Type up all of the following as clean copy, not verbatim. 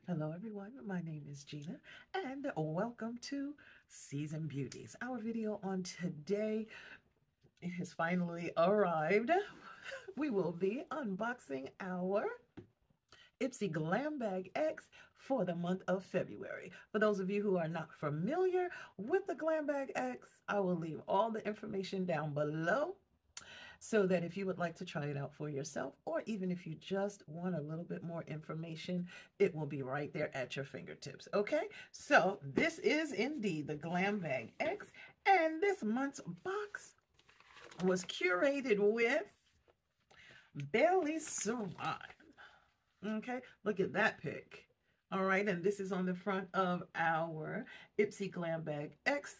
Hello everyone, my name is Gina and welcome to Season Beauties. Our video on today, it has finally arrived. We will be unboxing our IPSY Glam Bag X for the month of February. For those of you who are not familiar with the Glam Bag X, I will leave all the information down below, so that if you would like to try it out for yourself, or even if you just want a little bit more information, it will be right there at your fingertips. Okay, so this is indeed the Glam Bag X, and this month's box was curated with Belly Saran. Okay, look at that pic. All right, and this is on the front of our IPSY Glam Bag X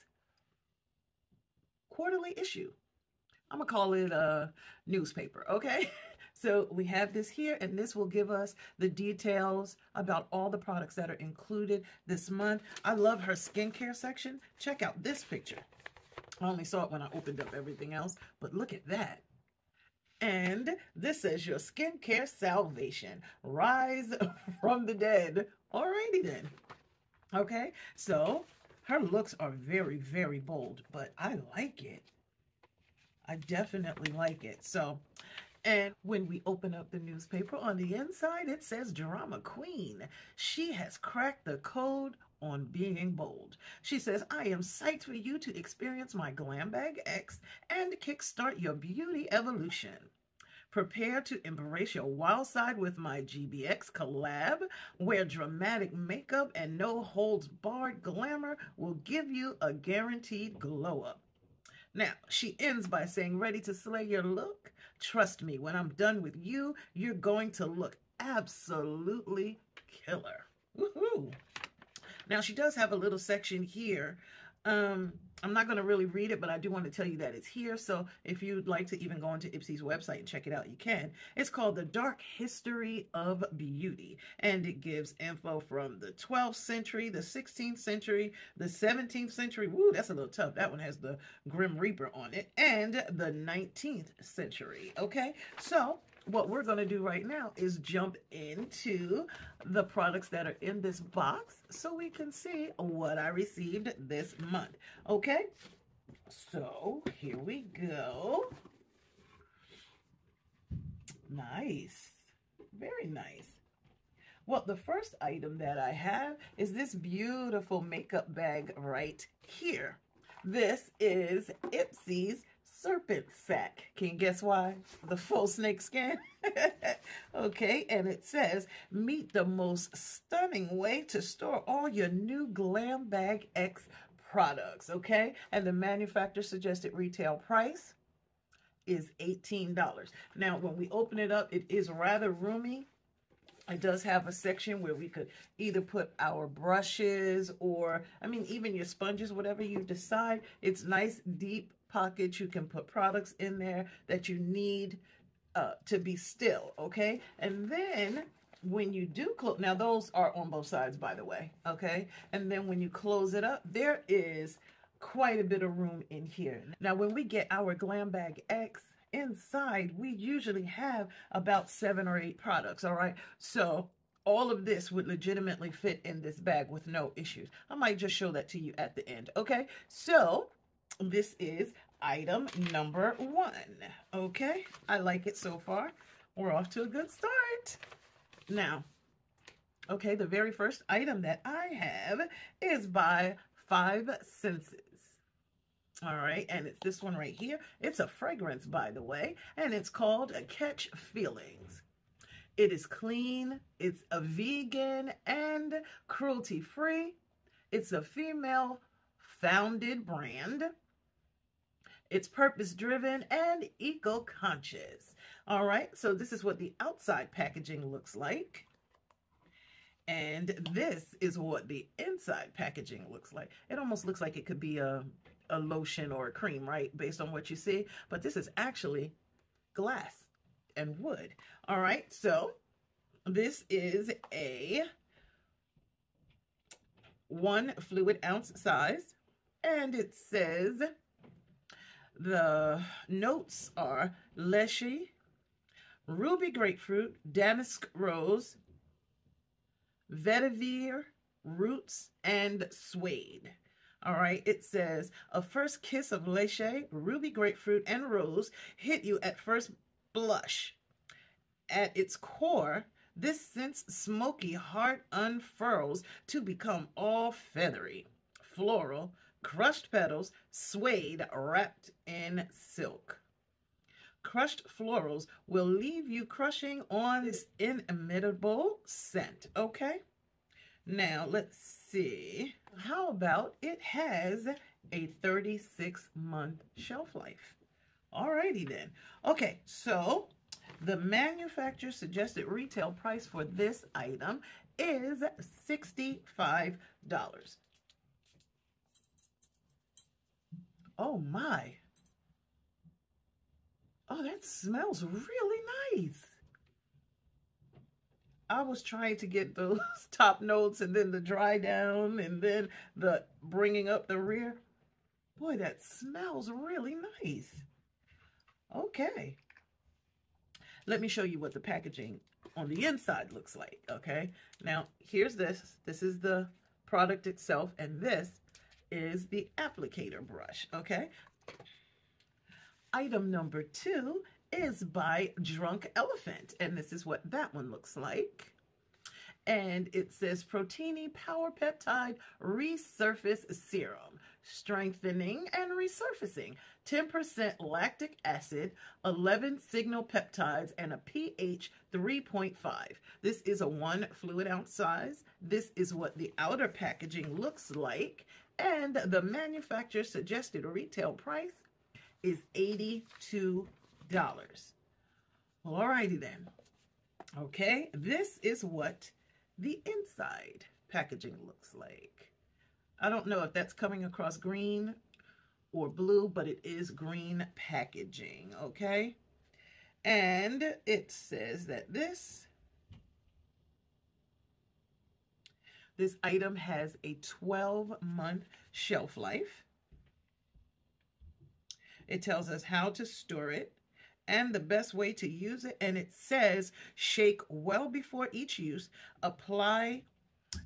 quarterly issue. I'm gonna call it a newspaper, okay? So we have this here, and this will give us the details about all the products that are included this month. I love her skincare section. Check out this picture. I only saw it when I opened up everything else, but look at that. And this says your skincare salvation. Rise from the dead. Alrighty then. Okay, so her looks are very, very bold, but I like it. I definitely like it. So, and when we open up the newspaper, on the inside, it says Drama Queen. She has cracked the code on being bold. She says, I am psyched for you to experience my Glam Bag X and kickstart your beauty evolution. Prepare to embrace your wild side with my GBX collab, where dramatic makeup and no holds barred glamour will give you a guaranteed glow up. Now, she ends by saying, ready to slay your look? Trust me, when I'm done with you, you're going to look absolutely killer. Woohoo! Now, she does have a little section here. I'm not going to really read it, but I do want to tell you that it's here. So if you'd like to even go onto IPSY's website and check it out, you can. It's called The Dark History of Beauty, and it gives info from the 12th century, the 16th century, the 17th century. Woo, that's a little tough. That one has the Grim Reaper on it, and the 19th century. Okay, so what we're going to do right now is jump into the products that are in this box so we can see what I received this month. Okay, so here we go. Nice. Very nice. Well, the first item that I have is this beautiful makeup bag right here. This is IPSY's Serpent Sack. Can you guess why? The faux snake skin. Okay, and it says, meet the most stunning way to store all your new Glam Bag X products. Okay, and the manufacturer suggested retail price is $18. Now, when we open it up, it is rather roomy. It does have a section where we could either put our brushes or, I mean, even your sponges, whatever you decide. It's nice, deep pockets. You can put products in there that you need to be still, okay? And then when you do close, now those are on both sides, by the way, okay? And then when you close it up, there is quite a bit of room in here. Now, when we get our Glam Bag X, inside, we usually have about 7 or 8 products, all right? So all of this would legitimately fit in this bag with no issues. I might just show that to you at the end, okay? So this is item number 1, okay? I like it so far. We're off to a good start. Now, okay, the very first item that I have is by 5 Senses. All right, and it's this one right here. It's a fragrance, by the way, and it's called Catch Feelings. It is clean, it's a vegan and cruelty-free. It's a female-founded brand. It's purpose-driven and eco-conscious. All right, so this is what the outside packaging looks like. And this is what the inside packaging looks like. It almost looks like it could be a lotion or a cream, right? Based on what you see. But this is actually glass and wood. All right, so this is a 1 fluid ounce size. And it says the notes are leshy, ruby grapefruit, damask rose, vetiver, roots, and suede. All right, it says, a first kiss of leche, ruby grapefruit, and rose hit you at first blush. At its core, this scent's smoky heart unfurls to become all feathery, floral, crushed petals, suede wrapped in silk. Crushed florals will leave you crushing on this inimitable scent, okay? Now, let's see. How about it has a 36-month shelf life? Alrighty then. Okay, so the manufacturer suggested retail price for this item is $65. Oh my. Oh, that smells really nice. I was trying to get those top notes and then the dry down and then the bringing up the rear. Boy, that smells really nice. Okay. Let me show you what the packaging on the inside looks like, okay? Now, here's this. This is the product itself, and this is the applicator brush, okay? Item number 2 is by Drunk Elephant, and this is what that one looks like. And it says Proteini Power Peptide Resurface Serum, strengthening and resurfacing, 10% lactic acid, 11 signal peptides, and a pH 3.5. This is a 1 fluid ounce size. This is what the outer packaging looks like, and the manufacturer suggested retail price is $82. Alrighty then. Okay, this is what the inside packaging looks like. I don't know if that's coming across green or blue, but it is green packaging, okay? And it says that this item has a 12-month shelf life. It tells us how to store it and the best way to use it. And it says, shake well before each use. Apply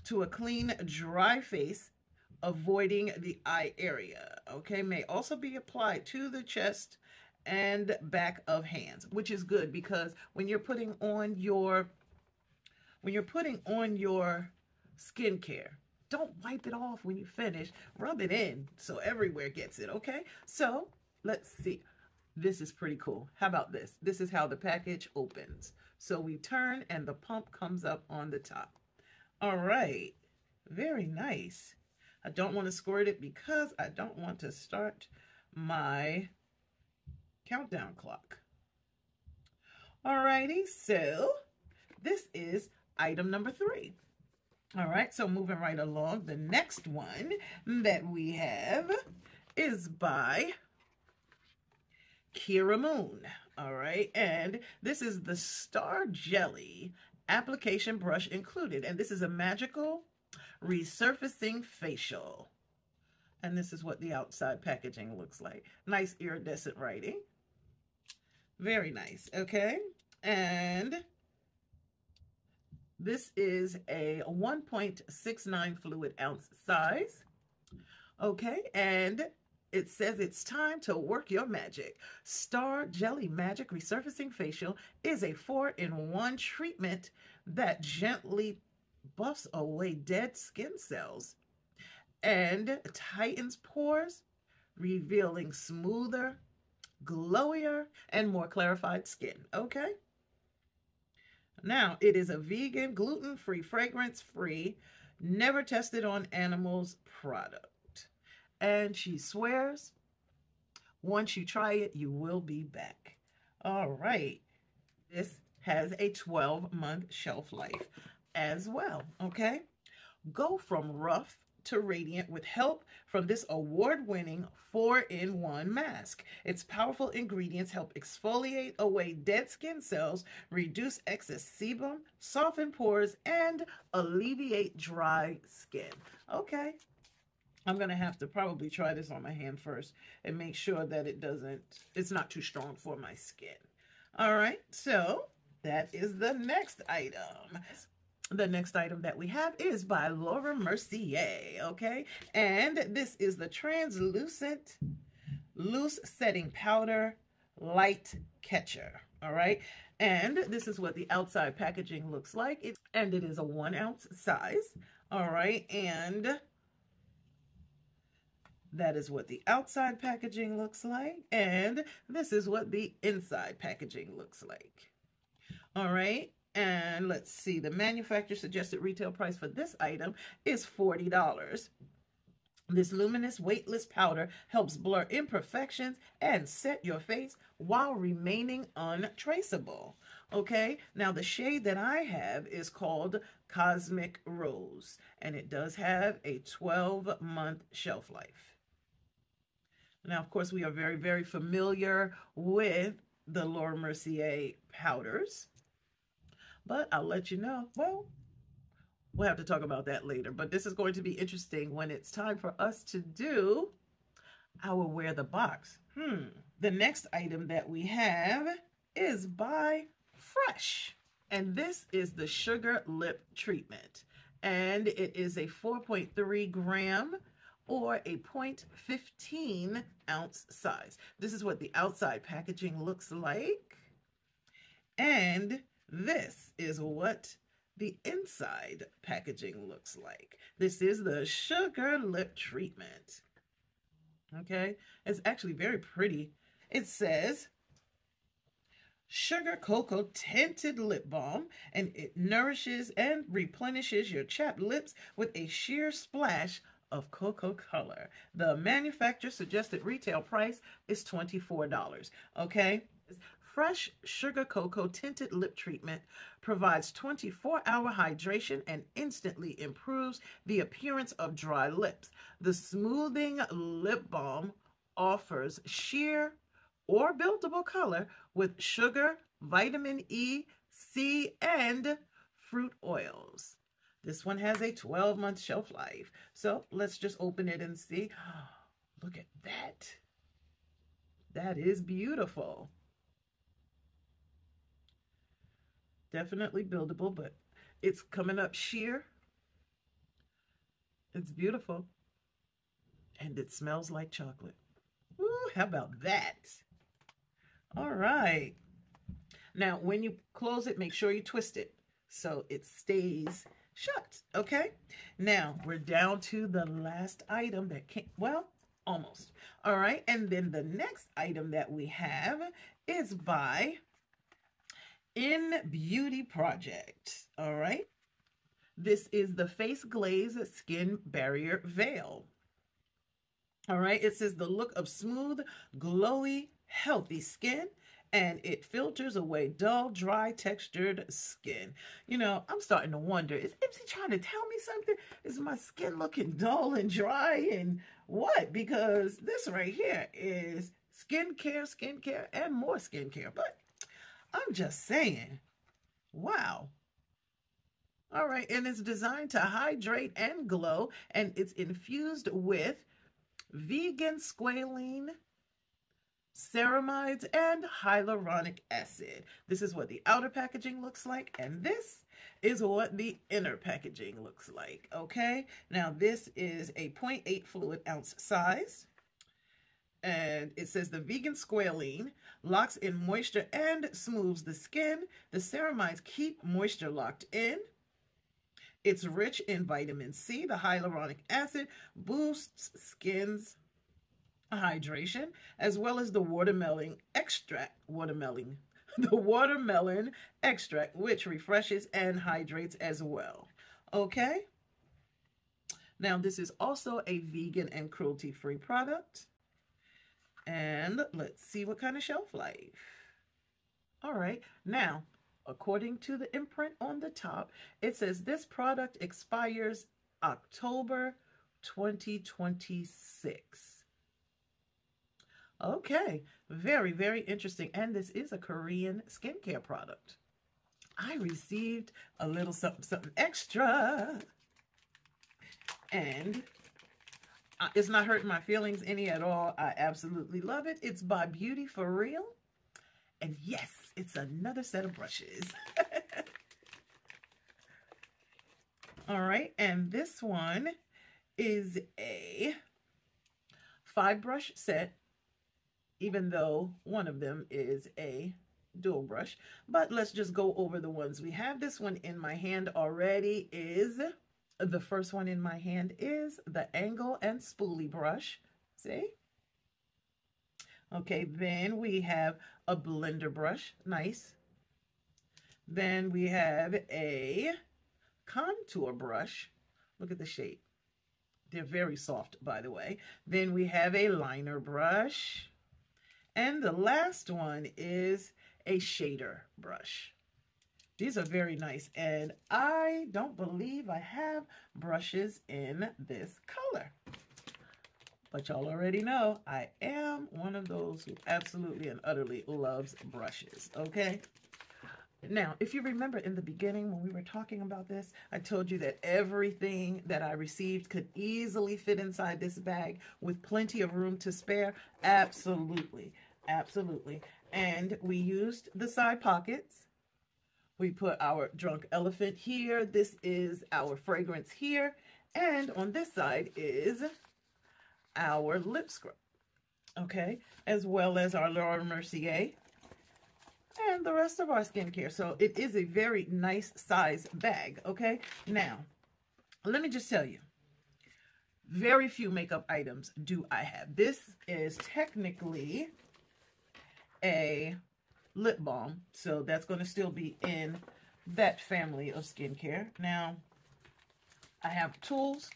to a clean, dry face, avoiding the eye area. Okay, may also be applied to the chest and back of hands, which is good because when you're putting on your skincare, don't wipe it off when you finish. Rub it in so everywhere gets it, okay? So let's see. This is pretty cool. How about this? This is how the package opens. So we turn and the pump comes up on the top. All right. Very nice. I don't want to squirt it because I don't want to start my countdown clock. All righty. So this is item number 3. All right. So moving right along, the next one that we have is by Kira Moon. All right, and this is the Star Jelly application brush included, and this is a magical resurfacing facial, and this is what the outside packaging looks like. Nice iridescent writing, very nice. Okay, and this is a 1.69 fluid ounce size. Okay, and it says it's time to work your magic. Star Jelly Magic Resurfacing Facial is a 4-in-1 treatment that gently buffs away dead skin cells and tightens pores, revealing smoother, glowier, and more clarified skin. Okay? Now, it is a vegan, gluten-free, fragrance-free, never tested on animals product. And she swears, once you try it, you will be back. All right. This has a 12-month shelf life as well, okay? Go from rough to radiant with help from this award-winning 4-in-1 mask. Its powerful ingredients help exfoliate away dead skin cells, reduce excess sebum, soften pores, and alleviate dry skin. Okay. I'm going to have to probably try this on my hand first and make sure that it's not too strong for my skin. All right, so that is the next item. The next item that we have is by Laura Mercier, okay? And this is the translucent loose setting powder light catcher, all right? And this is what the outside packaging looks like. And it is a 1 ounce size, all right? And that is what the outside packaging looks like. And this is what the inside packaging looks like, all right? And let's see, the manufacturer suggested retail price for this item is $40. This luminous, weightless powder helps blur imperfections and set your face while remaining untraceable. Okay, now the shade that I have is called Cosmic Rose, and it does have a 12-month shelf life. Now, of course, we are very, very familiar with the Laura Mercier powders. But I'll let you know, well, we'll have to talk about that later. But this is going to be interesting when it's time for us to do our Wear the Box. The next item that we have is by Fresh. And this is the Sugar Lip Treatment. And it is a 4.3 gram or a 0.15 ounce size. This is what the outside packaging looks like. And this is what the inside packaging looks like. This is the Sugar Lip Treatment. Okay, it's actually very pretty. It says Sugar Cocoa Tinted Lip Balm, and it nourishes and replenishes your chapped lips with a sheer splash of cocoa color. The manufacturer suggested retail price is $24. Okay. Fresh Sugar Cocoa Tinted Lip Treatment provides 24-hour hydration and instantly improves the appearance of dry lips. The smoothing lip balm offers sheer or buildable color with sugar, vitamin E, C, and fruit oils. This one has a 12-month shelf life. So let's just open it and see. Look at that. That is beautiful. Definitely buildable, but it's coming up sheer. It's beautiful. And it smells like chocolate. Ooh, how about that? All right. Now, when you close it, make sure you twist it so it stays shut, okay? Now, we're down to the last item that came, well, almost. All right, and then the next item that we have is by In Beauty Project, all right? This is the Face Glaze Skin Barrier Veil. All right, it says the look of smooth, glowy, healthy skin, and it filters away dull, dry, textured skin. You know, I'm starting to wonder, is IPSY trying to tell me something? Is my skin looking dull and dry and what? Because this right here is skincare, and more skincare. But I'm just saying, wow. All right, and it's designed to hydrate and glow, and it's infused with vegan squalene, ceramides, and hyaluronic acid. This is what the outer packaging looks like, and this is what the inner packaging looks like, okay? Now, this is a 0.8 fluid ounce size. And it says the vegan squalene locks in moisture and smooths the skin. The ceramides keep moisture locked in. It's rich in vitamin C. The hyaluronic acid boosts skin's hydration, as well as the watermelon extract, which refreshes and hydrates as well. Okay? Now, this is also a vegan and cruelty-free product. And let's see what kind of shelf life. All right. Now, according to the imprint on the top, it says this product expires October 2026. Okay. Very, very interesting. And this is a Korean skincare product. I received a little something extra. And it's not hurting my feelings any at all. I absolutely love it. It's by Beauty for Real. And yes, it's another set of brushes. All right, and this one is a 5-brush set, even though one of them is a dual brush. But let's just go over the ones we have. This one in my hand already is, the first one in my hand is the angle and spoolie brush. See? Okay, then we have a blender brush. Nice. Then we have a contour brush. Look at the shape. They're very soft, by the way. Then we have a liner brush. And the last one is a shader brush. These are very nice. And I don't believe I have brushes in this color. But y'all already know I am one of those who absolutely and utterly loves brushes, okay? Now, if you remember in the beginning when we were talking about this, I told you that everything that I received could easily fit inside this bag with plenty of room to spare. Absolutely, absolutely. And we used the side pockets. We put our drunk elephant here. This is our fragrance here. And on this side is our lip scrub, okay? As well as our Laura Mercier and the rest of our skincare. So it is a very nice size bag, okay? Now, let me just tell you, very few makeup items do I have. This is technically a lip balm, so that's going to still be in that family of skincare. Now, I have tools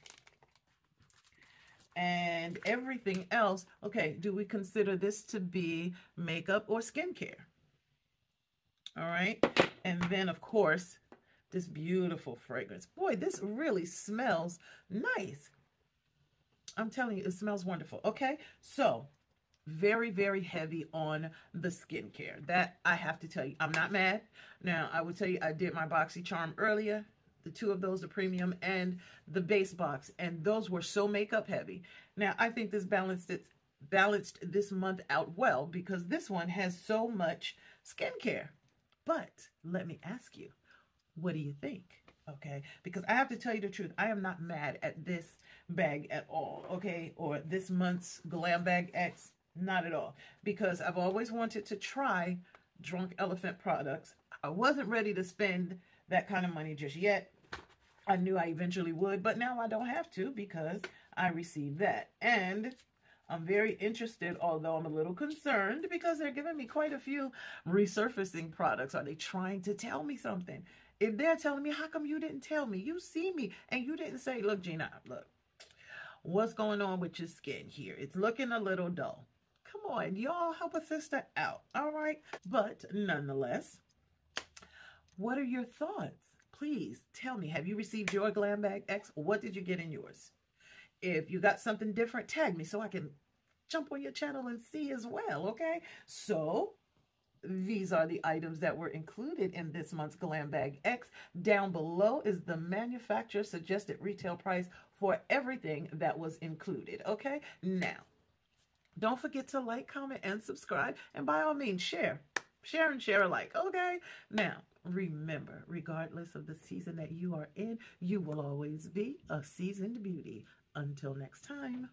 and everything else. Okay, do we consider this to be makeup or skincare? All right, and then of course this beautiful fragrance. Boy, this really smells nice. I'm telling you, it smells wonderful. Okay, so very, very heavy on the skincare. That I have to tell you, I'm not mad. Now, I will tell you, I did my BoxyCharm earlier. The two of those, the premium and the base box, and those were so makeup heavy. Now, I think this balanced this month out well because this one has so much skincare. But let me ask you, what do you think? Okay, because I have to tell you the truth, I am not mad at this bag at all, okay, or this month's Glam Bag X, not at all, because I've always wanted to try Drunk Elephant products. I wasn't ready to spend that kind of money just yet. I knew I eventually would, but now I don't have to because I received that. And I'm very interested, although I'm a little concerned because they're giving me quite a few resurfacing products. Are they trying to tell me something? If they're telling me, how come you didn't tell me? You see me and you didn't say, look, Gina, look, what's going on with your skin here? It's looking a little dull. Come on, y'all, help a sister out, all right? But nonetheless, what are your thoughts? Please tell me, have you received your Glam Bag X? What did you get in yours? If you got something different, tag me so I can jump on your channel and see as well, okay? So these are the items that were included in this month's Glam Bag X. Down below is the manufacturer suggested retail price for everything that was included, okay? Now, don't forget to like, comment, and subscribe. And by all means, share and share alike, okay? Now, remember, regardless of the season that you are in, you will always be a seasoned beauty. Until next time.